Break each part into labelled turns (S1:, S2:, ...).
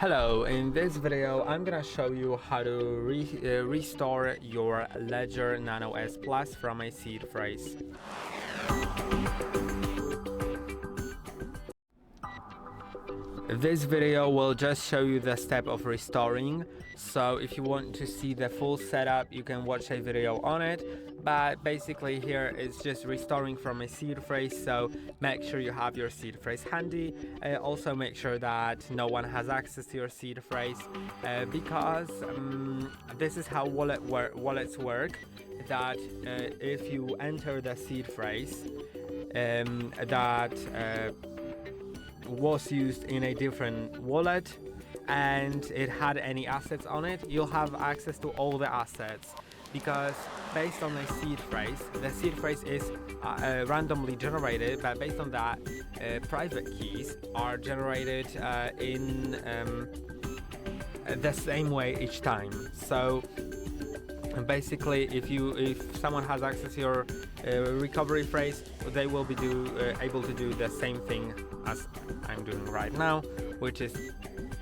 S1: Hello, in this video I'm gonna show you how to restore your LEDGER Nano S Plus from a seed phrase. This video will just show you the step of restoring, so if you want to see the full setup you can watch a video on it, but basically here it's just restoring from a seed phrase, so make sure you have your seed phrase handy. Also make sure that no one has access to your seed phrase, because this is how wallets work, that if you enter the seed phrase that was used in a different wallet and it had any assets on it, you'll have access to all the assets, because based on a seed phrase, the seed phrase is randomly generated, but based on that, private keys are generated in the same way each time. So basically, if someone has access to your recovery phrase, they will be able to do the same thing as I'm doing right now, which is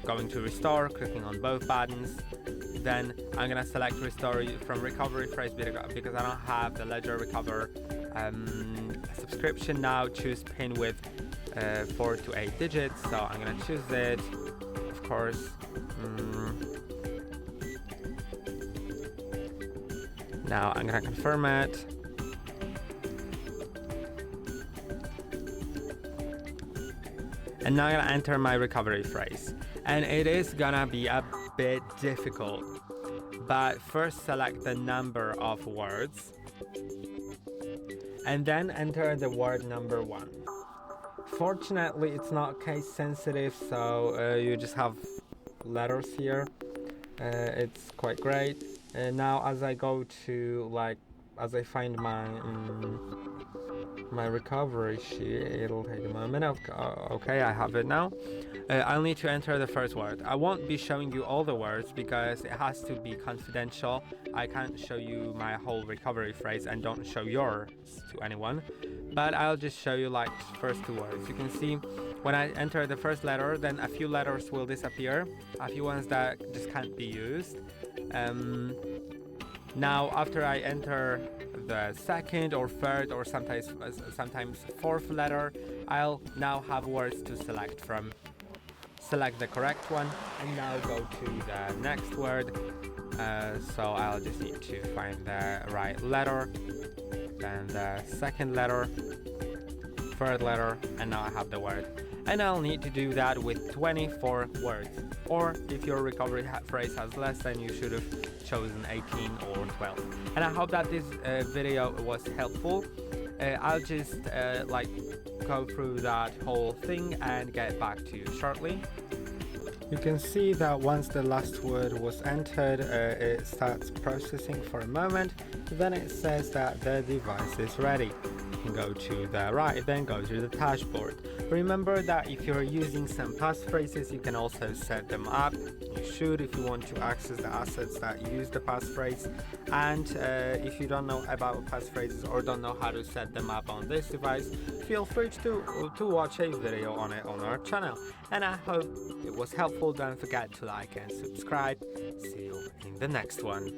S1: going to restore, clicking on both buttons. Then I'm gonna select restore from recovery phrase because I don't have the LEDGER Recover subscription now. Choose pin with 4 to 8 digits, so I'm gonna choose it, of course. Now I'm gonna confirm it. And now I'm gonna enter my recovery phrase. And it is gonna be a bit difficult, but first select the number of words and then enter the word number 1. Fortunately, it's not case sensitive, so you just have letters here. It's quite great. Now as I go to, as I find my recovery sheet, it'll take a moment. Okay, I have it now. I'll need to enter the first word. I won't be showing you all the words because it has to be confidential. I can't show you my whole recovery phrase and don't show yours to anyone, but I'll just show you first 2 words. You can see when I enter the first letter, then a few letters will disappear, a few ones that just can't be used. Now after I enter the second or third or sometimes 4th letter, I'll now have words to select from. Select the correct one and now go to the next word. So I'll just need to find the right letter, then the second letter, 3rd letter, and now I have the word. And I'll need to do that with 24 words, or if your recovery phrase has less, then you should have chosen 18 or 12. And I hope that this video was helpful. I'll just go through that whole thing and get back to you shortly. You can see that once the last word was entered, it starts processing for a moment, then it says that the device is ready. You can go to the right, then go to the dashboard. Remember that if you're using some passphrases, you can also set them up. You should, if you want to access the assets that use the passphrase. And if you don't know about passphrases or don't know how to set them up on this device, feel free to watch a video on it on our channel. And I hope it was helpful. Don't forget to like and subscribe. See you in the next one.